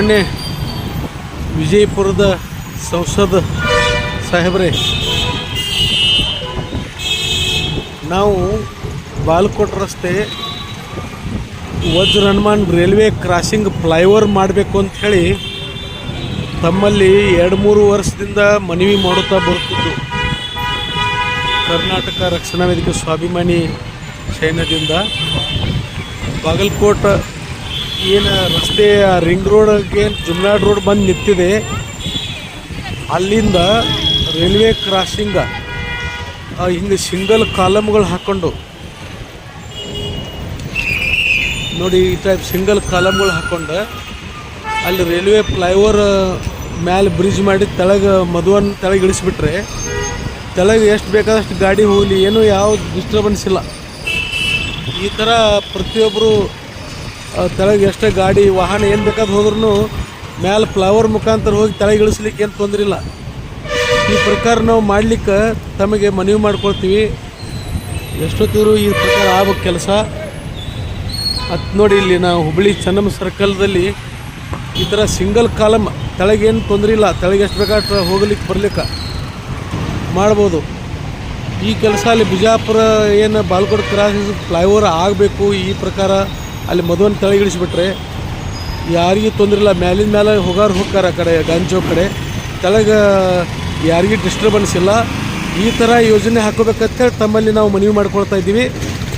ಮಾನ್ಯ ವಿಜಯಪುರದ ಸಂಸದ ಸಾಹೇಬ್ರೆ, ನಾವು ಬಾಲಕೋಟ್ ರಸ್ತೆ ವಜ್ರ ಹನುಮಾನ್ ರೈಲ್ವೆ ಕ್ರಾಸಿಂಗ್ ಫ್ಲೈಓವರ್ ಮಾಡಬೇಕು ಅಂತ ಹೇಳಿ ತಮ್ಮಲ್ಲಿ 2-3 ವರ್ಷದಿಂದ ಮನವಿ ಮಾಡುತ್ತಾ ಬರುತ್ತಿದ್ದು, ಕರ್ನಾಟಕ ರಕ್ಷಣಾ ವೇದಿಕೆ ಸ್ವಾಭಿಮಾನಿ ಸೈನ್ಯದಿಂದ ಬಾಗಲಕೋಟ ಏನು ರಸ್ತೆ ರಿಂಗ್ ರೋಡ್ಗೆ ಜುಮ್ನಾಡ್ ರೋಡ್ ಬಂದು ನಿಂತಿದೆ, ಅಲ್ಲಿಂದ ರೈಲ್ವೆ ಕ್ರಾಸಿಂಗ ಹಿಂಗೆ ಸಿಂಗಲ್ ಕಾಲಮ್ಗಳು ಹಾಕ್ಕೊಂಡು ನೋಡಿ, ಈ ಟೈಪ್ ಸಿಂಗಲ್ ಕಾಲಮ್ಗಳು ಹಾಕ್ಕೊಂಡು ಅಲ್ಲಿ ರೈಲ್ವೆ ಫ್ಲೈಓವರ್ ಮ್ಯಾಲೆ ಬ್ರಿಡ್ಜ್ ಮಾಡಿ ತೆಳಗೆ ಮಧುವನ್ನು ತೆಳಗೆ ಇಳಿಸ್ಬಿಟ್ರೆ ತೆಳಗೆ ಎಷ್ಟು ಬೇಕಾದಷ್ಟು ಗಾಡಿ ಹೋಗಲಿ, ಏನೂ ಯಾವ ಡಿಸ್ಟರ್ಬೆನ್ಸ್ ಇಲ್ಲ. ಈ ಥರ ಪ್ರತಿಯೊಬ್ಬರು ತೆಳಗೆ ಎಷ್ಟೇ ಗಾಡಿ ವಾಹನ ಏನು ಬೇಕಾದ್ರೆ ಹೋದ್ರೂ ಮ್ಯಾಲೆ ಫ್ಲೈಓವರ್ ಮುಖಾಂತರ ಹೋಗಿ ತೆಳಗೆ ಇಳಿಸ್ಲಿಕ್ಕೆ ಏನು ತೊಂದರೆ ಇಲ್ಲ. ಈ ಪ್ರಕಾರ ನಾವು ಮಾಡಲಿಕ್ಕೆ ತಮಗೆ ಮನವಿ ಮಾಡ್ಕೊಳ್ತೀವಿ. ಎಷ್ಟೊತ್ತಿದ್ರು ಈ ಪ್ರಕಾರ ಆಗ್ಬೇಕು ಕೆಲಸ. ಅದು ನೋಡಿ, ಇಲ್ಲಿ ನಾವು ಹುಬ್ಬಳ್ಳಿ ಚೆನ್ನಮ್ಮ ಸರ್ಕಲ್ದಲ್ಲಿ ಈ ಥರ ಸಿಂಗಲ್ ಕಾಲಮ್ ತೆಳಗೇನು ತೊಂದರೆ ಇಲ್ಲ, ತೆಳಗೆ ಎಷ್ಟು ಬೇಕಾದ್ರೆ ಹೋಗ್ಲಿಕ್ಕೆ ಬರ್ಲಿಕ್ಕೆ ಮಾಡ್ಬೋದು. ಈ ಕೆಲಸ ಅಲ್ಲಿ ಬಿಜಾಪುರ ಏನು ಬಾಲ್ಕೋಟ್ ಕ್ರಾಸಿಂಗ್ ಫ್ಲೈಓವರ್ ಆಗಬೇಕು. ಈ ಪ್ರಕಾರ ಅಲ್ಲಿ ಮಧುವನ್ನು ತೆಳಗಿಳಿಸ್ಬಿಟ್ರೆ ಯಾರಿಗೂ ತೊಂದರೆ ಇಲ್ಲ. ಮ್ಯಾಲಿನ ಮೇಲೆ ಹೋಗಾರ ಆ ಕಡೆ ಗಾಂಜೋ ಕಡೆ ತೆಳಗೆ ಯಾರಿಗೂ ಡಿಸ್ಟರ್ಬೆನ್ಸ್ ಇಲ್ಲ. ಈ ಥರ ಯೋಜನೆ ಹಾಕೋಬೇಕಂತೇಳಿ ತಮ್ಮಲ್ಲಿ ನಾವು ಮನವಿ ಮಾಡ್ಕೊಳ್ತಾ ಇದ್ದೀವಿ.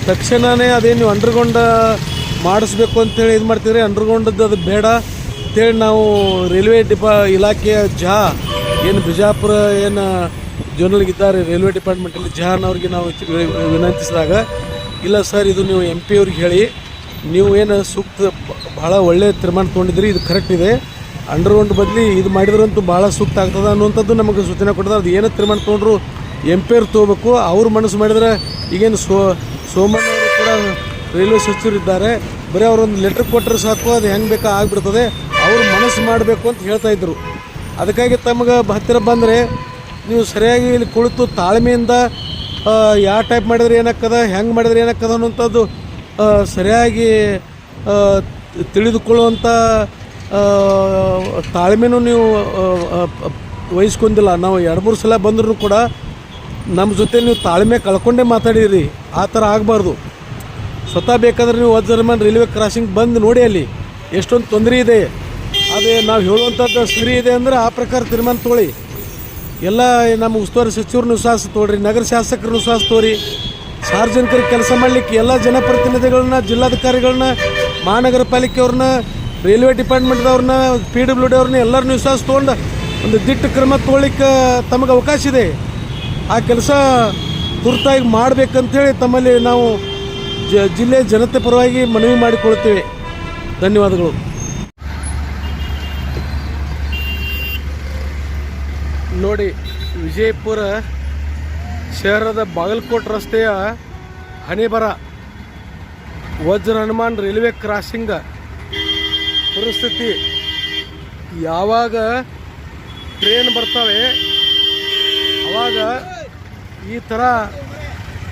ತಕ್ಷಣವೇ ಅದೇನು ಅಂಡರ್ಗ್ರೌಂಡ್ ಮಾಡಿಸ್ಬೇಕು ಅಂತೇಳಿ ಇದು ಮಾಡ್ತಿದ್ರೆ, ಅಂಡರ್ಗ್ರೌಂಡದ್ದು ಅದು ಬೇಡ ಅಂತೇಳಿ ನಾವು ರೈಲ್ವೆ ಇಲಾಖೆಯ ಏನು ಬಿಜಾಪುರ ಏನು ಜನರಲ್ಗಿದ್ದಾರೆ ರೈಲ್ವೆ ಡಿಪಾರ್ಟ್ಮೆಂಟಲ್ಲಿ ಅವ್ರಿಗೆ ನಾವು ವಿನಂತಿಸಿದಾಗ, ಇಲ್ಲ ಸರ್, ಇದು ನೀವು MP ಅವ್ರಿಗೆ ಹೇಳಿ, ನೀವು ಏನು ಸೂಕ್ತ ಭಾಳ ಒಳ್ಳೆಯ ತೀರ್ಮಾನ ತೊಗೊಂಡಿದ್ರಿ, ಇದು ಕರೆಕ್ಟ್ ಇದೆ, ಅಂಡರ್ಗ್ರೌಂಡ್ ಬದಲಿ ಇದು ಮಾಡಿದ್ರಂತೂ ಭಾಳ ಸೂಕ್ತ ಆಗ್ತದೆ ಅನ್ನುವಂಥದ್ದು ನಮಗೆ ಸೂಚನೆ ಕೊಟ್ಟಿದ್ದಾರೆ. ಅದು ಏನೋ ತೀರ್ಮಾನ ತೊಗೊಂಡ್ರು MP ಅವ್ರು ತೊಗೋಬೇಕು. ಅವ್ರು ಮನಸ್ಸು ಮಾಡಿದ್ರೆ ಈಗೇನು ಸೋಮಣ್ಣ ಅವರು ಕೂಡ ರೈಲ್ವೆ ಸಚಿವರಿದ್ದಾರೆ, ಬರೀ ಅವರೊಂದು ಲೆಟ್ರ್ ಕೊಟ್ಟರೆ ಸಾಕು, ಅದು ಹೆಂಗೆ ಬೇಕಾ ಆಗಿಬಿಡ್ತದೆ. ಅವರು ಮನಸ್ಸು ಮಾಡಬೇಕು ಅಂತ ಹೇಳ್ತಾಯಿದ್ರು. ಅದಕ್ಕಾಗಿ ತಮಗೆ ಹತ್ತಿರ ಬಂದರೆ ನೀವು ಸರಿಯಾಗಿ ಇಲ್ಲಿ ಕುಳಿತು ತಾಳ್ಮೆಯಿಂದ ಯಾವ ಟೈಪ್ ಮಾಡಿದ್ರೆ ಏನಾಗ್ತದೆ, ಹೆಂಗೆ ಮಾಡಿದ್ರೆ ಏನಾಗ್ತದೆ ಅನ್ನೋಂಥದ್ದು ಸರಿಯಾಗಿ ತಿಳಿದುಕೊಳ್ಳುವಂಥ ತಾಳ್ಮೆನೂ ನೀವು ವಹಿಸ್ಕೊಂಡಿಲ್ಲ. ನಾವು 2-3 ಸಲ ಬಂದರೂ ಕೂಡ ನಮ್ಮ ಜೊತೆ ನೀವು ತಾಳ್ಮೆ ಕಳ್ಕೊಂಡೇ ಮಾತಾಡಿರಿ. ಆ ಥರ ಆಗಬಾರ್ದು. ಸ್ವತಃ ಬೇಕಾದ್ರೆ ನೀವು ವಜ್ರ ಹನುಮಾನ್ ರೈಲ್ವೆ ಕ್ರಾಸಿಂಗ್ ಬಂದು ನೋಡಿ, ಅಲ್ಲಿ ಎಷ್ಟೊಂದು ತೊಂದರೆ ಇದೆ, ಅದೇ ನಾವು ಹೇಳುವಂಥದ್ದು ಸರಿ ಇದೆ ಅಂದರೆ ಆ ಪ್ರಕಾರ ತೀರ್ಮಾನ ತೊಗೊಳ್ಳಿ. ಎಲ್ಲ ನಮ್ಮ ಉಸ್ತುವಾರಿ ಸಚಿವರನ್ನು ವಿಶ್ವಾಸ ತೊಗೊಳ್ರಿ, ನಗರ ಶಾಸಕರನ್ನು ವಿಶ್ವಾಸ ತೋರಿ, ಸಾರ್ವಜನಿಕರಿಗೆ ಕೆಲಸ ಮಾಡಲಿಕ್ಕೆ ಎಲ್ಲ ಜನಪ್ರತಿನಿಧಿಗಳನ್ನ, ಜಿಲ್ಲಾಧಿಕಾರಿಗಳನ್ನ, ಮಹಾನಗರ ಪಾಲಿಕೆಯವ್ರನ್ನ, ರೈಲ್ವೆ ಡಿಪಾರ್ಟ್ಮೆಂಟ್ದವ್ರನ್ನ, PWD ಅವ್ರನ್ನ ಎಲ್ಲರನ್ನೂ ವಿಶ್ವಾಸ ತೊಗೊಂಡು ಒಂದು ದಿಟ್ಟ ಕ್ರಮ ತೊಗೊಳ್ಳಿಕ್ಕೆ ತಮಗೆ ಅವಕಾಶ ಇದೆ. ಆ ಕೆಲಸ ತುರ್ತಾಗಿ ಮಾಡಬೇಕಂತೇಳಿ ತಮ್ಮಲ್ಲಿ ನಾವು ಜಿಲ್ಲೆ ಜನತೆ ಪರವಾಗಿ ಮನವಿ ಮಾಡಿಕೊಳ್ತೇವೆ. ಧನ್ಯವಾದಗಳು. ನೋಡಿ, ವಿಜಯಪುರ ಶಹರದ ಬಾಗಲಕೋಟ್ ರಸ್ತೆಯ ಹಣೆಬರ ವಜ್ರ ಹನುಮಾನ್ ರೈಲ್ವೆ ಕ್ರಾಸಿಂಗ್ ಪರಿಸ್ಥಿತಿ. ಯಾವಾಗ ಟ್ರೈನ್ ಬರ್ತವೆ ಆವಾಗ ಈ ಥರ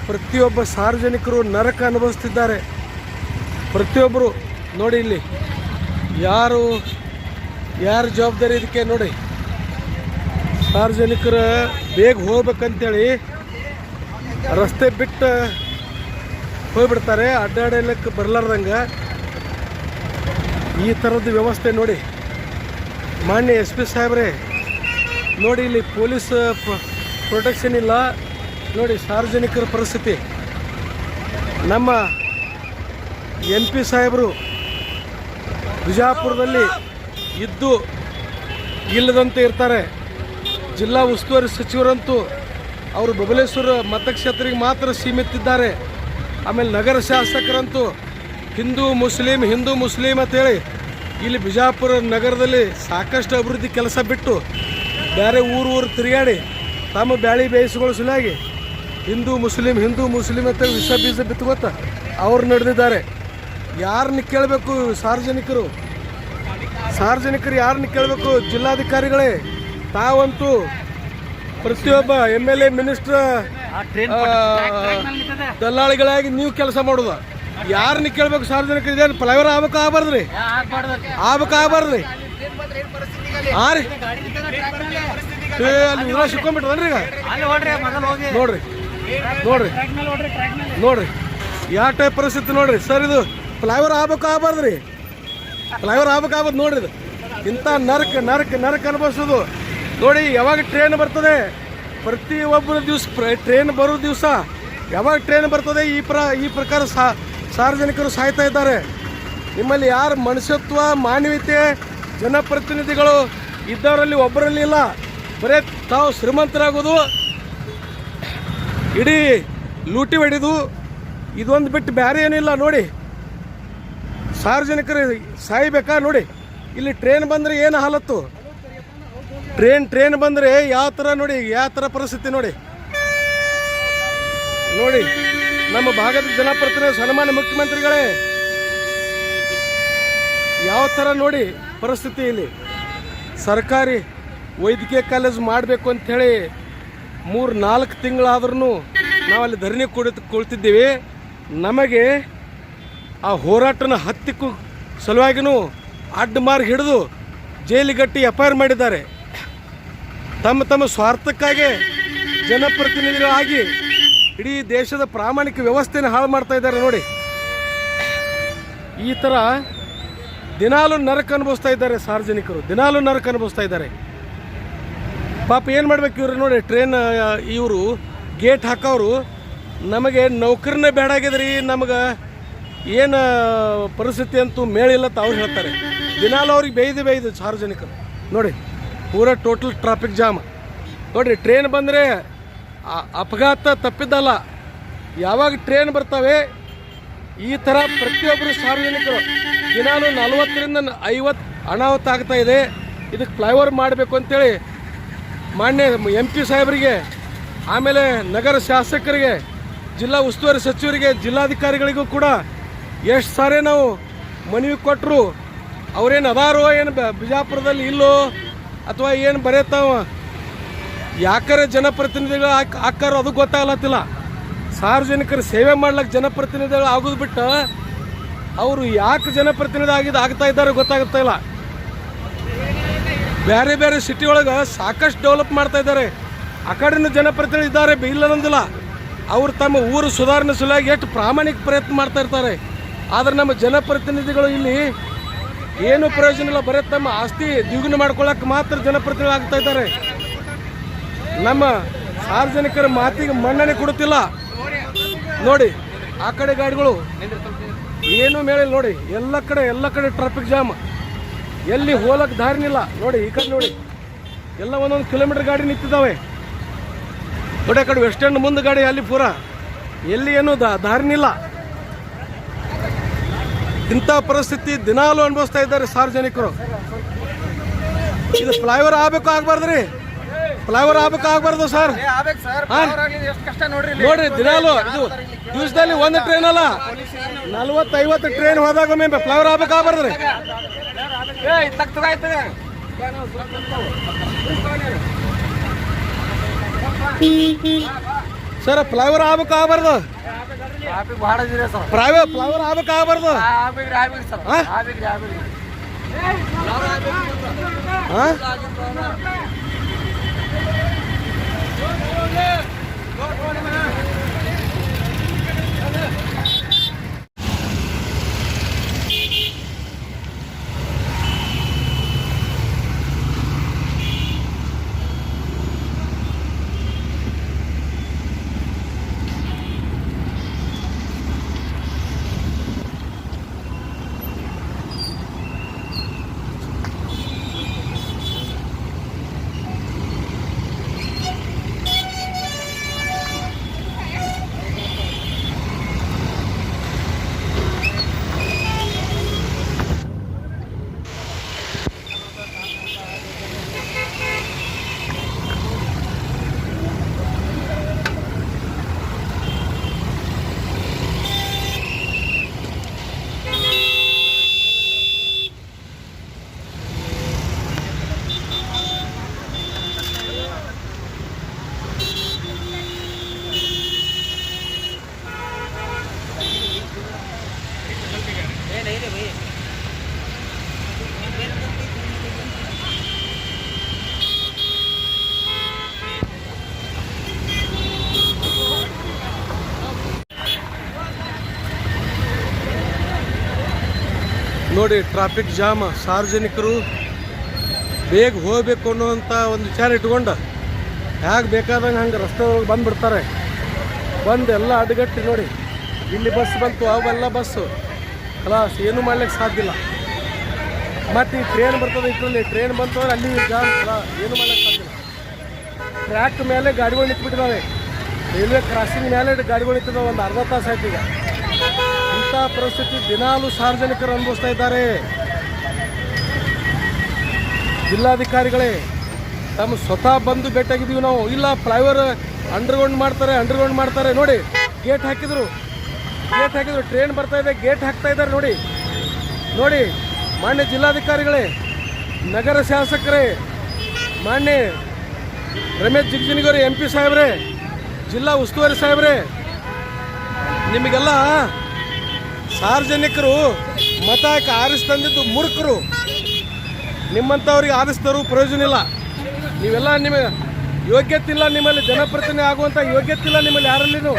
ಪ್ರತಿಯೊಬ್ಬ ಸಾರ್ವಜನಿಕರು ನರಕ ಅನುಭವಿಸ್ತಿದ್ದಾರೆ. ಪ್ರತಿಯೊಬ್ಬರು ನೋಡಿ, ಇಲ್ಲಿ ಯಾರು ಜವಾಬ್ದಾರಿ ಇದಕ್ಕೆ ನೋಡಿ. ಸಾರ್ವಜನಿಕರ ಬೇಗ ಹೋಗ್ಬೇಕಂತೇಳಿ ರಸ್ತೆ ಬಿಟ್ಟು ಹೋಗ್ಬಿಡ್ತಾರೆ, ಅಡ್ಡಾಡಲಿಕ್ಕೆ ಬರಲಾರ್ದಂಗೆ. ಈ ಥರದ ವ್ಯವಸ್ಥೆ ನೋಡಿ. ಮಾನ್ಯ SP ಸಾಹೇಬ್ರೆ ನೋಡಿ, ಇಲ್ಲಿ ಪೊಲೀಸ್ ಪ್ರೊಟೆಕ್ಷನ್ ಇಲ್ಲ. ನೋಡಿ ಸಾರ್ವಜನಿಕರ ಪರಿಸ್ಥಿತಿ. ನಮ್ಮ MP ಸಾಹೇಬರು ಬಿಜಾಪುರದಲ್ಲಿ ಇದ್ದು ಇಲ್ಲದಂತೆ ಇರ್ತಾರೆ. ಜಿಲ್ಲಾ ಉಸ್ತುವಾರಿ ಸಚಿವರಂತೂ ಅವರು ಬಬಲೇಶ್ವರ ಮತಕ್ಷೇತ್ರಿಗೆ ಮಾತ್ರ ಸೀಮಿತಿದ್ದಾರೆ. ಆಮೇಲೆ ನಗರ ಶಾಸಕರಂತೂ ಹಿಂದೂ ಮುಸ್ಲಿಂ ಅಂತೇಳಿ ಇಲ್ಲಿ ಬಿಜಾಪುರ ನಗರದಲ್ಲಿ ಸಾಕಷ್ಟು ಅಭಿವೃದ್ಧಿ ಕೆಲಸ ಬಿಟ್ಟು ಬೇರೆ ಊರು ತಿರುಗಾಡಿ ತಮ್ಮ ಬ್ಯಾಳಿ ಬೇಯಿಸಿಕೊಳ್ಳೋ ಸಲುವಾಗಿ ಹಿಂದೂ ಮುಸ್ಲಿಂ ಅಂತ ವಿಷ ಬೀಜ ಬಿತ್ತುಗೊತ್ತ ಅವ್ರು ನಡೆದಿದ್ದಾರೆ. ಯಾರನ್ನ ಕೇಳಬೇಕು? ಸಾರ್ವಜನಿಕರು ಯಾರನ್ನ ಕೇಳಬೇಕು? ಜಿಲ್ಲಾಧಿಕಾರಿಗಳೇ. ತಾವಂತೂ ಪ್ರತಿಯೊಬ್ಬ MLA ಮಿನಿಸ್ಟರ್ ದಲ್ಲಾಳಿಗಳಾಗಿ ನೀವು ಕೆಲಸ ಮಾಡೋದು. ಯಾರನ್ನ ಕೇಳಬೇಕು? ಸಾರ್ವಜನಿಕರು. ಇದೇನು ಫ್ಲೈಓವರ್ ಆಗ್ಬೇಕಾಗಬಾರ್ದ್ರಿ? ಹಾಂ ರೀ ಅಲ್ಲಿ ವಿರೋಧ ಸಿಕ್ಕೊಂಡ್ಬಿಟ್ರನ್ರಿ ಈಗ ನೋಡ್ರಿ ನೋಡ್ರಿ ನೋಡ್ರಿ ಯಾವ ಟೈಪ್ ಪರಿಸ್ಥಿತಿ ನೋಡ್ರಿ ಸರ್. ಇದು ಫ್ಲೈಓವರ್ ಆಗ್ಬಾರ್ದು ರೀ, ಫ್ಲೈಓವರ್ ಆಗ್ಬಾರ್ದು ನೋಡ್ರಿ. ಇದು ಇಂಥ ನರಕ ಅನುಭವಿಸೋದು ನೋಡಿ. ಯಾವಾಗ ಟ್ರೈನ್ ಬರ್ತದೆ, ಪ್ರತಿಯೊಬ್ಬರ ದಿವಸ ಟ್ರೈನ್ ಬರೋ ದಿವಸ ಯಾವಾಗ ಟ್ರೈನ್ ಬರ್ತದೆ ಈ ಪ್ರಕಾರ ಸಾರ್ವಜನಿಕರು ಸಾಯ್ತಾ ಇದ್ದಾರೆ. ನಿಮ್ಮಲ್ಲಿ ಯಾರು ಮನುಷ್ಯತ್ವ, ಮಾನವೀಯತೆ, ಜನಪ್ರತಿನಿಧಿಗಳು ಇದ್ದವರಲ್ಲಿ ಒಬ್ಬರಲ್ಲಿ ಇಲ್ಲ. ಬರೇ ತಾವು ಶ್ರೀಮಂತರಾಗೋದು, ಇಡೀ ಲೂಟಿ ಹೊಡೆದು, ಇದೊಂದು ಬಿಟ್ಟು ಬೇರೆ ಏನಿಲ್ಲ ನೋಡಿ. ಸಾರ್ವಜನಿಕರು ಸಾಯ್ಬೇಕಾ ನೋಡಿ. ಇಲ್ಲಿ ಟ್ರೈನ್ ಬಂದರೆ ಏನು ಹಾಲತ್ತು, ಟ್ರೈನ್ ಬಂದರೆ ಯಾವ ಥರ ನೋಡಿ, ಯಾವ ಥರ ಪರಿಸ್ಥಿತಿ ನೋಡಿ. ನೋಡಿ ನಮ್ಮ ಭಾಗದ ಜನಪ್ರತಿನಿಧಿ ಸನ್ಮಾನ್ಯ ಮುಖ್ಯಮಂತ್ರಿಗಳೇ ಯಾವ ಥರ ನೋಡಿ ಪರಿಸ್ಥಿತಿ. ಇಲ್ಲಿ ಸರ್ಕಾರಿ ವೈದ್ಯಕೀಯ ಕಾಲೇಜ್ ಮಾಡಬೇಕು ಅಂಥೇಳಿ 3-4 ತಿಂಗಳಾದ್ರೂ ನಾವಲ್ಲಿ ಧರಣಿ ಕುಳಿತಿದ್ದೀವಿ. ನಮಗೆ ಆ ಹೋರಾಟನ ಹತ್ತಿಕ್ಕೂ ಸಲುವಾಗಿಯೂ ಅಡ್ಡಮಾರ್ಗ ಹಿಡಿದು ಜೈಲಿಗಟ್ಟಿ FIR ಮಾಡಿದ್ದಾರೆ. ತಮ್ಮ ಸ್ವಾರ್ಥಕ್ಕಾಗಿ ಜನಪ್ರತಿನಿಧಿಗಳಾಗಿ ಇಡೀ ದೇಶದ ಪ್ರಾಮಾಣಿಕ ವ್ಯವಸ್ಥೆನ ಹಾಳು ಮಾಡ್ತಾ ಇದ್ದಾರೆ ನೋಡಿ. ಈ ಥರ ದಿನಾಲೂ ನರಕ ಅನುಭವಿಸ್ತಾ ಇದ್ದಾರೆ ಸಾರ್ವಜನಿಕರು, ದಿನಾಲೂ ನರಕ ಅನುಭವಿಸ್ತಾ ಇದ್ದಾರೆ. ಪಾಪ ಏನು ಮಾಡ್ಬೇಕು ಇವರು ನೋಡಿ. ಟ್ರೈನ್ ಇವರು ಗೇಟ್ ಹಾಕೋರು ನಮಗೆ ನೌಕರನ್ನೇ ಬೇಡಾಗಿದ್ರಿ, ನಮಗೆ ಏನು ಪರಿಸ್ಥಿತಿ ಅಂತೂ ಮೇಳಿಲ್ಲ ಅಂತ ಅವ್ರು ಹೇಳ್ತಾರೆ. ದಿನಾಲೂ ಅವ್ರಿಗೆ ಬೇಯ್ದು ಸಾರ್ವಜನಿಕರು ನೋಡಿ. ಪೂರ ಟೋಟಲ್ ಟ್ರಾಫಿಕ್ ಜಾಮ್ ನೋಡಿರಿ. ಟ್ರೈನ್ ಬಂದರೆ ಅಪಘಾತ ತಪ್ಪಿದ್ದಲ್ಲ. ಯಾವಾಗ ಟ್ರೈನ್ ಬರ್ತವೆ ಈ ಥರ ಪ್ರತಿಯೊಬ್ಬರು ಸಾರ್ವಜನಿಕರು ದಿನಾಲೂ 40ರಿಂದ 50 ಅನಾಹುತ ಆಗ್ತಾ ಇದೆ. ಇದಕ್ಕೆ ಫ್ಲೈಓವರ್ ಮಾಡಬೇಕು ಅಂತೇಳಿ ಮಾನ್ಯ MP ಸಾಹೇಬರಿಗೆ, ಆಮೇಲೆ ನಗರ ಶಾಸಕರಿಗೆ, ಜಿಲ್ಲಾ ಉಸ್ತುವಾರಿ ಸಚಿವರಿಗೆ, ಜಿಲ್ಲಾಧಿಕಾರಿಗಳಿಗೂ ಕೂಡ ಎಷ್ಟು ಸಾರಿ ನಾವು ಮನವಿ ಕೊಟ್ಟರು. ಅವ್ರೇನು ಅದಾರೋ, ಏನು ಬಿಜಾಪುರದಲ್ಲಿ ಇಲ್ಲೋ, ಅಥವಾ ಏನು ಬರೆಯತ್ತಾವ, ಯಾಕರೆ ಜನಪ್ರತಿನಿಧಿಗಳು ಹಾಕಾರೋ ಅದು ಗೊತ್ತಾಗಲತ್ತಿಲ್ಲ. ಸಾರ್ವಜನಿಕರ ಸೇವೆ ಮಾಡ್ಲಿಕ್ಕೆ ಜನಪ್ರತಿನಿಧಿಗಳು ಆಗೋದು ಬಿಟ್ಟು ಅವರು ಯಾಕೆ ಜನಪ್ರತಿನಿಧಿ ಆಗ್ತಾ ಇದ್ದಾರೆ ಗೊತ್ತಾಗ್ತಾ ಇಲ್ಲ. ಬೇರೆ ಸಿಟಿ ಒಳಗೆ ಸಾಕಷ್ಟು ಡೆವಲಪ್ ಮಾಡ್ತಾ ಇದ್ದಾರೆ, ಆ ಕಡೆನೂ ಜನಪ್ರತಿನಿಧಿ ಇದ್ದಾರೆ, ಇಲ್ಲ ಅನ್ನೋದಿಲ್ಲ. ಅವರು ತಮ್ಮ ಊರು ಸುಧಾರಣೆ ಸಲುವಾಗಿ ಎಷ್ಟು ಪ್ರಾಮಾಣಿಕ ಪ್ರಯತ್ನ ಮಾಡ್ತಾ ಇರ್ತಾರೆ. ಆದರೆ ನಮ್ಮ ಜನಪ್ರತಿನಿಧಿಗಳು ಇಲ್ಲಿ ಏನು ಪ್ರಯೋಜನ ಇಲ್ಲ, ಬರೀ ತಮ್ಮ ಆಸ್ತಿ ದ್ವಿಗುಣ ಮಾಡ್ಕೊಳ್ಳೋಕೆ ಮಾತ್ರ ಜನಪ್ರತಿನಿಧಿ ಆಗ್ತಾ ಇದ್ದಾರೆ. ನಮ್ಮ ಸಾರ್ವಜನಿಕರ ಮಾತಿಗೆ ಮನ್ನಣೆ ಕೊಡುತ್ತಿಲ್ಲ ನೋಡಿ. ಆ ಕಡೆ ಗಾಡಿಗಳು ಏನು ಮೇಳಿಲ್ಲ ನೋಡಿ. ಎಲ್ಲ ಕಡೆ ಟ್ರಾಫಿಕ್ ಜಾಮ್, ಎಲ್ಲಿ ಹೋಲಕ್ಕೆ ದಾರಿನಿಲ್ಲ ನೋಡಿ. ಈ ಕಡೆ ನೋಡಿ ಎಲ್ಲ 1 ಕಿಲೋಮೀಟರ್ ಗಾಡಿ ನಿಂತಿದ್ದಾವೆ ನೋಡಿ. ಆ ಕಡೆ ವೆಸ್ಟ್ ಎಂಡ್ ಮುಂದೆ ಗಾಡಿ, ಅಲ್ಲಿ ಪೂರ ಎಲ್ಲಿ ಏನು ದಾರಿನಿಲ್ಲ. ಇಂಥ ಪರಿಸ್ಥಿತಿ ದಿನಾಲೂ ಅನುಭವಿಸ್ತಾ ಇದ್ದಾರೆ ಸಾರ್ವಜನಿಕರು. ಇದು ಫ್ಲೈಓವರ್ ಆಗಬಾರ್ದು ರೀ, ಫ್ಲೈಓವರ್ ಆಗಬಾರ್ದು ಸರ್. ನೋಡ್ರಿ ದಿನಾಲೂ ಇದು ದಿವಸದಲ್ಲಿ 1 ಟ್ರೈನ್ ಅಲ್ಲ 40-50 ಟ್ರೈನ್ ಹೋದಾಗ ಒಮ್ಮೆ ಫ್ಲೈಓವರ್ ಆಗಬಾರ್ದು ರೀ. ಸರ್ ಫ್ಲೈಓವರ್ ಆಗಬಾರ್ದು, ಫ್ಲೈಓವರ್ ಆಗಬಾರ್ದು. ನೋಡಿ ಟ್ರಾಫಿಕ್ ಜಾಮ್. ಸಾರ್ವಜನಿಕರು ಬೇಗ ಹೋಗಬೇಕು ಅನ್ನುವಂಥ ಒಂದು ವಿಚಾರ ಇಟ್ಕೊಂಡು ಹೇಗೆ ಬೇಕಾದಂಗೆ ಹಂಗೆ ರಸ್ತೆ ಒಳಗೆ ಬಂದುಬಿಡ್ತಾರೆ. ಬಂದು ಎಲ್ಲ ಅಡ್ಡಗಟ್ಟಿ ನೋಡಿ, ಇಲ್ಲಿ ಬಸ್ ಬಂತು, ಅವೆಲ್ಲ ಬಸ್ಸು ಕ್ಲಾಸ್ ಏನೂ ಮಾಡ್ಲಿಕ್ಕೆ ಸಾಧ್ಯ ಇಲ್ಲ. ಮತ್ತು ಈ ಟ್ರೈನ್ ಬರ್ತದೆ, ಇದರಲ್ಲಿ ಟ್ರೈನ್ ಬಂತು ಅಂದ್ರೆ ಅಲ್ಲಿ ಜಾಮ್ ಏನೂ ಮಾಡ್ಲಿಕ್ಕೆ ಸಾಧ್ಯ ಇಲ್ಲ. ಟ್ರ್ಯಾಕ್ ಮೇಲೆ ಗಾಡಿಗಳು ನಿಂತ್ಬಿಟ್ಟಿದ್ದಾವೆ, ರೈಲ್ವೆ ಕ್ರಾಸಿಂಗ್ ಮೇಲೆ ಗಾಡಿಗಳು ನಿಂತಿದ್ದಾವೆ. ಒಂದು ಅರ್ಧ ತಾಸು ಆಯ್ತು ಈಗ. ಇಂಥ ಪರಿಸ್ಥಿತಿ ದಿನಾಲೂ ಸಾರ್ವಜನಿಕರು ಅನುಭವಿಸ್ತಾ ಇದ್ದಾರೆ. ಜಿಲ್ಲಾಧಿಕಾರಿಗಳೇ ತಮ್ಮ ಸ್ವತಃ ಬಂದು ಭೇಟಿಯಾಗಿದ್ದೀವಿ ನಾವು. ಇಲ್ಲ ಫ್ಲೈಓವರ್ ಅಂಡರ್ಗ್ರೌಂಡ್ ಮಾಡ್ತಾರೆ ನೋಡಿ, ಗೇಟ್ ಹಾಕಿದ್ರು, ಟ್ರೈನ್ ಬರ್ತಾ ಇದೆ, ಗೇಟ್ ಹಾಕ್ತಾ ಇದ್ದಾರೆ ನೋಡಿ. ಮಾನ್ಯ ಜಿಲ್ಲಾಧಿಕಾರಿಗಳೇ, ನಗರ ಶಾಸಕರೇ, ಮಾನ್ಯ ರಮೇಶ್ ಜಿಗಜಿಣಗಿ MP ಸಾಹೇಬ್ರೆ, ಜಿಲ್ಲಾ ಉಸ್ತುವಾರಿ ಸಾಹೇಬ್ರೆ, ನಿಮಗೆಲ್ಲ ಸಾರ್ವಜನಿಕರು ಮತ ಆರಿಸಿ ತಂದಿದ್ದು ಮೂರ್ಖರು. ನಿಮ್ಮಂಥವ್ರಿಗೆ ಆರಿಸಿದರು ಪ್ರಯೋಜನ ಇಲ್ಲ. ನೀವೆಲ್ಲ ನಿಮಗೆ ಯೋಗ್ಯತೆ ಇಲ್ಲ, ನಿಮ್ಮಲ್ಲಿ ಜನಪ್ರತಿನಿಧಿ ಆಗುವಂಥ ಯೋಗ್ಯತೆ ಇಲ್ಲ ನಿಮ್ಮಲ್ಲಿ ಯಾರಲ್ಲಿನೂ.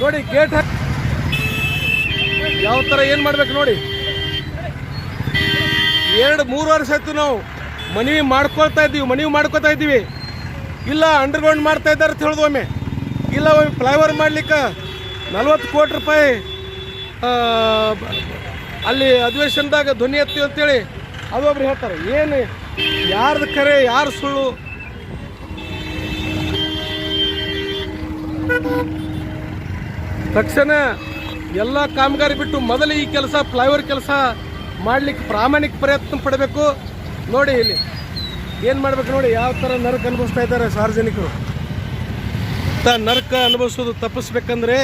ನೋಡಿ ಗೇಟ್ ಹಾಕಿ ಯಾವ ಥರ ಏನು ಮಾಡ್ಬೇಕು ನೋಡಿ. 2-3 ವರ್ಷ ಆಯ್ತು ನಾವು ಮನವಿ ಮಾಡ್ಕೊತಾ ಇದ್ದೀವಿ. ಇಲ್ಲ ಅಂಡರ್ಗ್ರೌಂಡ್ ಮಾಡ್ತಾ ಇದ್ದಾರೆ ಅಂತ ಹೇಳಿದ್ವು ಒಮ್ಮೆ. ಇಲ್ಲ ಒಮ್ಮೆ ಫ್ಲೈಓವರ್ ಮಾಡ್ಲಿಕ್ಕೆ 40 ಕೋಟಿ ರೂಪಾಯಿ ಅಲ್ಲಿ ಅಧಿವೇಶನದಾಗ ಧ್ವನಿ ಎತ್ತೀವಿ ಅಂತೇಳಿ ಅದೊಬ್ರು ಹೇಳ್ತಾರೆ. ಏನು ಯಾರ್ದು ಕರೆ ಯಾರು ಸುಳ್ಳು? ತಕ್ಷಣ ಎಲ್ಲ ಕಾಮಗಾರಿ ಬಿಟ್ಟು ಮೊದಲು ಈ ಕೆಲಸ ಫ್ಲೈಓವರ್ ಕೆಲಸ ಮಾಡಲಿಕ್ಕೆ ಪ್ರಾಮಾಣಿಕ ಪ್ರಯತ್ನ ಪಡಬೇಕು. ನೋಡಿ ಇಲ್ಲಿ ಏನು ಮಾಡಬೇಕು ನೋಡಿ, ಯಾವ ಥರ ನರಕ ಅನುಭವಿಸ್ತಾ ಇದ್ದಾರೆ ಸಾರ್ವಜನಿಕರು. ನರಕ ಅನುಭವಿಸೋದು ತಪ್ಪಿಸ್ಬೇಕಂದ್ರೆ